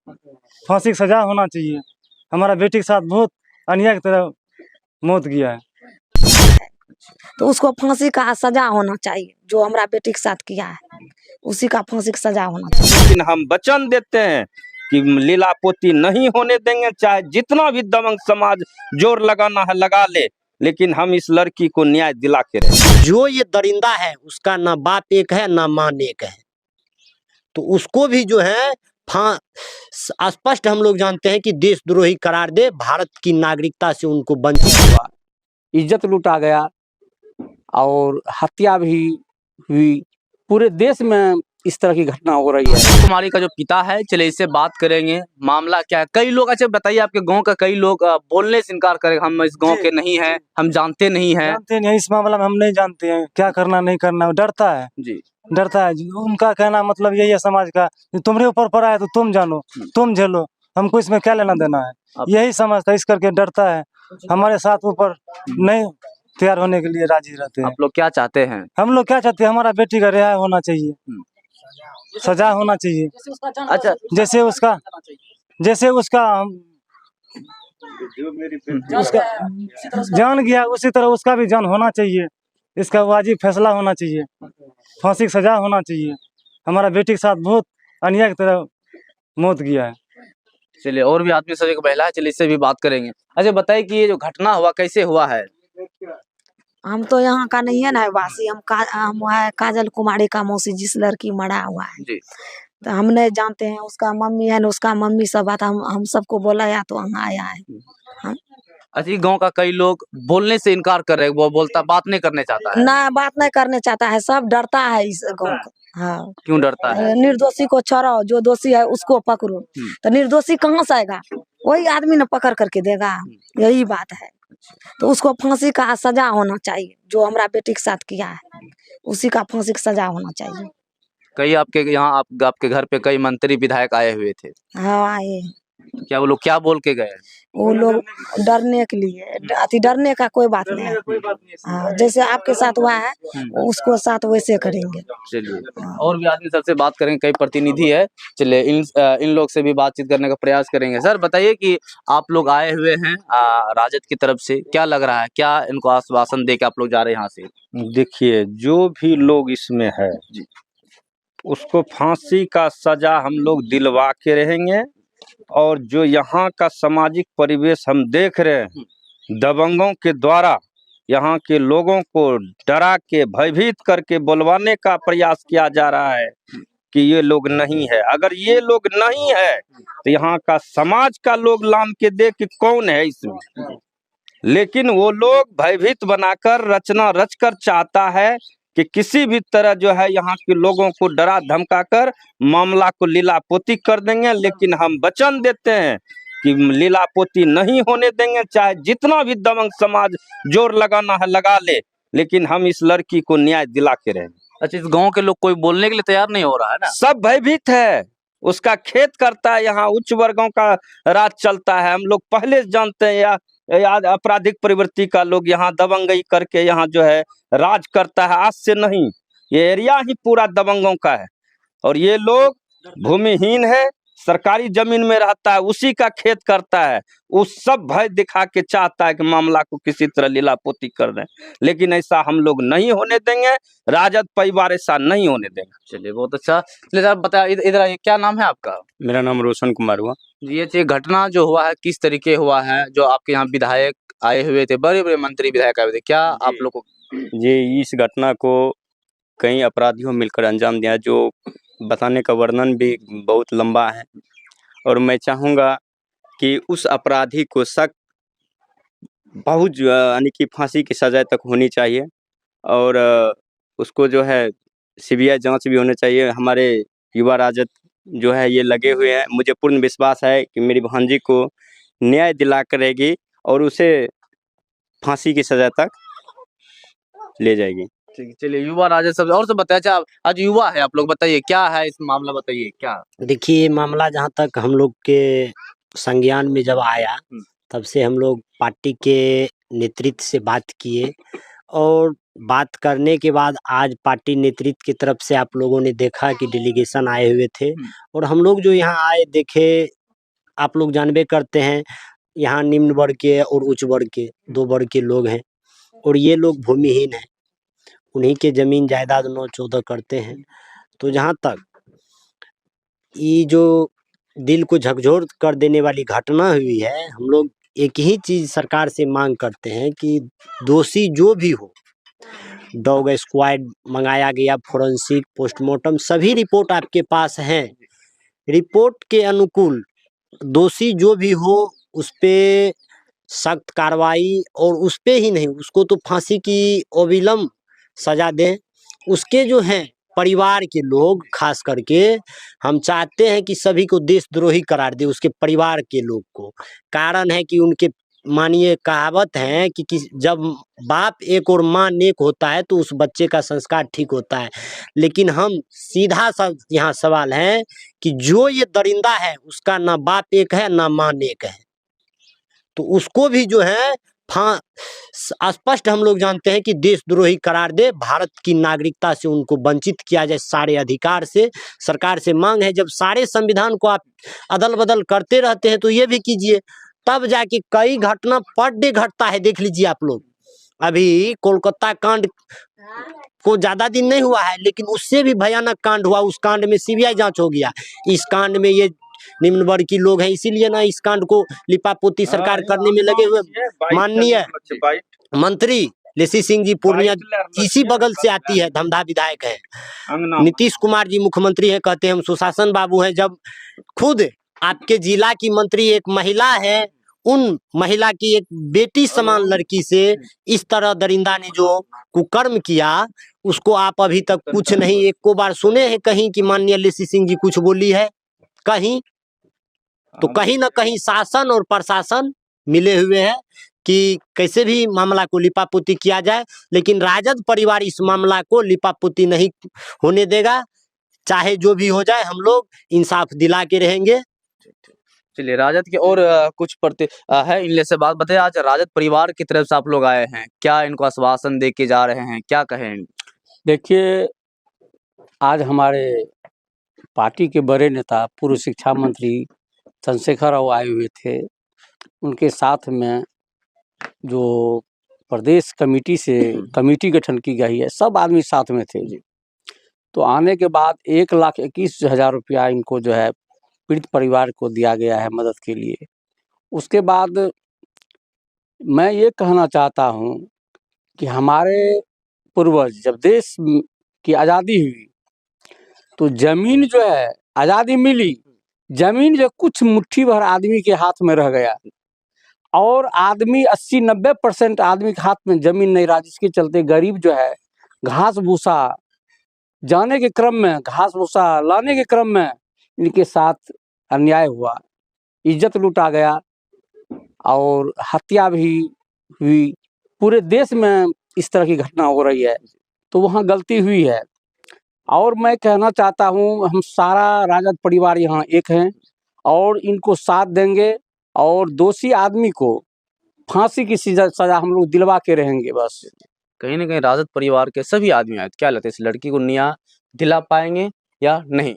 फांसी की सजा होना चाहिए। हमारा बेटी के साथ बहुत अन्याय की तरह मौत गया है, तो उसको फांसी का सजा होना चाहिए। जो हमारा बेटी के साथ किया है उसी का फांसी की सजा होना चाहिए। लेकिन हम वचन देते हैं कि लीलापोती नहीं होने देंगे, चाहे जितना भी दबंग समाज जोर लगाना है लगा ले, लेकिन हम इस लड़की को न्याय दिला के रहे। जो ये दरिंदा है उसका ना बाप एक है ना मां एक है, तो उसको भी जो है स्पष्ट हम लोग जानते हैं कि देशद्रोही करार दे, भारत की नागरिकता से उनको वंचित हुआ, इज्जत लूटा गया और हत्या भी हुई। पूरे देश में इस तरह की घटना हो रही है। कुमारी का जो पिता है, चलिए इससे बात करेंगे, मामला क्या है। कई लोग, अच्छा बताइए, आपके गांव का कई लोग बोलने से इनकार करेंगे, हम इस गांव के नहीं हैं, हम जानते नहीं हैं। जानते नहीं, इस मामला में हम नहीं जानते हैं क्या करना नहीं करना, डरता है जी, डरता है। उनका कहना मतलब यही है समाज का, तुम्हारे ऊपर पड़ा है तो तुम जानो, तुम झेलो, हमको इसमें क्या लेना देना है, यही समझता है। इस करके डरता है, हमारे साथ ऊपर नहीं तैयार होने के लिए राजी रहते हैं। आप लोग क्या चाहते हैं? हम लोग क्या चाहते हैं, हमारा बेटी का रिहाई होना चाहिए, सजा होना चाहिए। अच्छा, जैसे उसका जान गया उसी तरह उसका भी जान होना चाहिए। इसका वाजिब फैसला होना चाहिए, फांसी की सजा होना चाहिए। हमारा बेटी के साथ बहुत अन्याय की तरह मौत गया है। चलिए, और भी आदमी सब एक महिला है, चलिए इससे भी बात करेंगे। अच्छा बताइए कि ये जो घटना हुआ कैसे हुआ है? हम तो यहाँ का नहीं है ना वासी, हम है काजल कुमारी का मौसी, जिस लड़की मरा हुआ है जी, तो हम नहीं जानते हैं। उसका मम्मी है ना, उसका मम्मी सब बात हम सबको बोला या तो वहाँ आया है। हम अच्छा, गांव का कई लोग बोलने से इनकार कर रहे हैं, वो बोलता बात नहीं करने चाहता है। ना बात नहीं करने चाहता है, सब डरता है इस गाँव का। हाँ, क्यों डरता है? निर्दोषी को छोड़ो, जो दोषी है उसको पकड़ो। तो निर्दोषी कहाँ से आएगा, वही आदमी ने पकड़ करके देगा, यही बात है। तो उसको फांसी का सजा होना चाहिए। जो हमारा बेटी के साथ किया है उसी का फांसी की सजा होना चाहिए। कई आपके यहाँ आपके घर पे कई मंत्री विधायक आए हुए थे, हाँ आए, क्या वो लोग क्या बोल के गए? वो लोग डरने के लिए, डरने का कोई बात नहीं है। हाँ, जैसे आपके साथ हुआ है उसको साथ वैसे करेंगे। चलिए, और भी आदमी सबसे बात करेंगे, कई प्रतिनिधि है, चलिए इन लोग से भी बातचीत करने का प्रयास करेंगे। सर बताइए कि आप लोग आए हुए हैं राजद की तरफ से, क्या लग रहा है, क्या इनको आश्वासन दे के आप लोग जा रहे हैं यहाँ से? देखिए, जो भी लोग इसमें है उसको फांसी का सजा हम लोग दिलवा के रहेंगे। और जो यहाँ का सामाजिक परिवेश हम देख रहे हैं, दबंगों के द्वारा यहाँ के लोगों को डरा के भयभीत करके बुलवाने का प्रयास किया जा रहा है कि ये लोग नहीं है। अगर ये लोग नहीं है तो यहाँ का समाज का लोग लान के दे कि कौन है इसमें, लेकिन वो लोग भयभीत बनाकर रचना रचकर चाहता है कि किसी भी तरह जो है यहाँ के लोगों को डरा धमकाकर मामला को लीलापोती कर देंगे। लेकिन हम वचन देते हैं कि लीलापोती नहीं होने देंगे, चाहे जितना भी दबंग समाज जोर लगाना है लगा ले, लेकिन हम इस लड़की को न्याय दिला के रहेंगे। अच्छा, इस गांव के लोग कोई बोलने के लिए तैयार नहीं हो रहा है ना? सब भयभीत है, उसका खेत करता है, यहाँ उच्च वर्गों का राज चलता है। हम लोग पहले जानते हैं या आपराधिक प्रवृत्ति का लोग यहाँ दबंगई करके यहाँ जो है राज करता है, आज से नहीं, ये एरिया ही पूरा दबंगों का है। और ये लोग भूमिहीन है, सरकारी जमीन में रहता है, उसी का खेत करता है, उस सब भय दिखा के चाहता है कि मामला को किसी तरह लीलापोती कर दें, लेकिन ऐसा हम लोग नहीं होने देंगे। राजद परिवार ऐसा नहीं होने देंगे। चलिए, बहुत अच्छा। चलिए आप बताइए, इधर आइए, क्या नाम है आपका? मेरा नाम रोशन कुमार हुआ। ये घटना जो हुआ है किस तरीके हुआ है? जो आपके यहाँ विधायक आए हुए थे, बड़े बड़े मंत्री विधायक आए हुए थे, क्या आप लोग को? ये इस घटना को कई अपराधियों मिलकर अंजाम दिया, जो बताने का वर्णन भी बहुत लंबा है। और मैं चाहूँगा कि उस अपराधी को सख्त बहुत यानी कि फांसी की सज़ा तक होनी चाहिए। और उसको जो है सीबीआई जांच भी होनी चाहिए। हमारे युवा राजद जो है ये लगे हुए हैं, मुझे पूर्ण विश्वास है कि मेरी भांजी को न्याय दिला करेगी और उसे फांसी की सज़ा तक ले जाएगी। ठीक, चलिए युवा राजद सब और सब बताइए। अच्छा, आज युवा है आप लोग, बताइए क्या है इस मामला, बताइए क्या? देखिए मामला जहाँ तक हम लोग के संज्ञान में जब आया तब से हम लोग पार्टी के नेतृत्व से बात किए और बात करने के बाद आज पार्टी नेतृत्व की तरफ से आप लोगों ने देखा कि डेलीगेशन आए हुए थे, और हम लोग जो यहाँ आए देखे, आप लोग जानबे करते हैं यहाँ निम्न वर्ग के और उच्च वर्ग के 2 वर्ग के लोग हैं, और ये लोग भूमिहीन हैं, उन्हीं के जमीन जायदाद 9-14 करते हैं। तो जहाँ तक ये जो दिल को झकझोर कर देने वाली घटना हुई है, हम लोग एक ही चीज सरकार से मांग करते हैं कि दोषी जो भी हो, डॉग स्क्वाड मंगाया गया, फोरेंसिक, पोस्टमार्टम, सभी रिपोर्ट आपके पास हैं। रिपोर्ट के अनुकूल दोषी जो भी हो उस पे सख्त कार्रवाई, और उस पे ही नहीं, उसको तो फांसी की अविलंब सजा दें। उसके जो हैं परिवार के लोग, खास करके हम चाहते हैं कि सभी को देशद्रोही करार दे, उसके परिवार के लोग को। कारण है कि उनके, मानिए कहावत है कि जब बाप एक और माँ नेक होता है तो उस बच्चे का संस्कार ठीक होता है। लेकिन हम सीधा सा यहाँ सवाल है कि जो ये दरिंदा है उसका ना बाप एक है ना माँ नेक है, तो उसको भी जो है स्पष्ट हम लोग जानते हैं कि देशद्रोही करार दे, भारत की नागरिकता से उनको वंचित किया जाए, सारे अधिकार से। सरकार से मांग है, जब सारे संविधान को आप अदल बदल करते रहते हैं तो ये भी कीजिए, तब जाके कई घटना पर डे घटता है। देख लीजिए आप लोग, अभी कोलकाता कांड को ज्यादा दिन नहीं हुआ है, लेकिन उससे भी भयानक कांड हुआ। उस कांड में सीबीआई जांच हो गया, इस कांड में ये निम्न वर्ग की लोग हैं, इसीलिए ना इस कांड को लिपापोती सरकार करने में लगे हुए। माननीय मंत्री लेसी सिंह जी पूर्णिया इसी बगल से आती है, धमधा विधायक है। नीतीश कुमार जी मुख्यमंत्री है, कहते हैं हम सुशासन बाबू हैं। जब खुद आपके जिला की मंत्री एक महिला है, उन महिला की एक बेटी समान लड़की से इस तरह दरिंदा ने जो कुकर्म किया, उसको आप अभी तक कुछ नहीं, एक को बार सुने हैं कहीं कि माननीय लेसी सिंह जी कुछ बोली है कहीं? तो कहीं ना कहीं शासन और प्रशासन मिले हुए हैं कि कैसे भी मामला को लिपापोती किया जाए, लेकिन राजद परिवार इस मामला को लिपापोती नहीं होने देगा। चाहे जो भी हो जाए, हम लोग इंसाफ दिला के रहेंगे। चलिए, राजद के और कुछ है इनले से बात बताइए। आज राजद परिवार की तरफ से आप लोग आए हैं, क्या इनको आश्वासन दे के जा रहे हैं, क्या कहें? देखिए, आज हमारे पार्टी के बड़े नेता पूर्व शिक्षा मंत्री चंद्रशेखर राव आए हुए थे। उनके साथ में जो प्रदेश कमेटी से कमेटी गठन की गई है, सब आदमी साथ में थे जी। तो आने के बाद 1,21,000 रुपया इनको जो है पीड़ित परिवार को दिया गया है मदद के लिए। उसके बाद मैं ये कहना चाहता हूँ कि हमारे पूर्वज जब देश की आज़ादी हुई तो जमीन जो है, आज़ादी मिली, जमीन जो कुछ मुट्ठी भर आदमी के हाथ में रह गया, और आदमी 80-90% आदमी के हाथ में जमीन नहीं रहा, जिसके चलते गरीब जो है घास भूसा जाने के क्रम में, घास भूसा लाने के क्रम में इनके साथ अन्याय हुआ, इज्जत लूटा गया और हत्या भी हुई। पूरे देश में इस तरह की घटना हो रही है, तो वहाँ गलती हुई है। और मैं कहना चाहता हूँ, हम सारा राजद परिवार यहाँ एक हैं और इनको साथ देंगे, और दोषी आदमी को फांसी की सजा हम लोग दिलवा के रहेंगे। बस कहीं ना कहीं राजद परिवार के सभी आदमी आए, क्या लगता है इस लड़की को न्याय दिला पाएंगे या नहीं?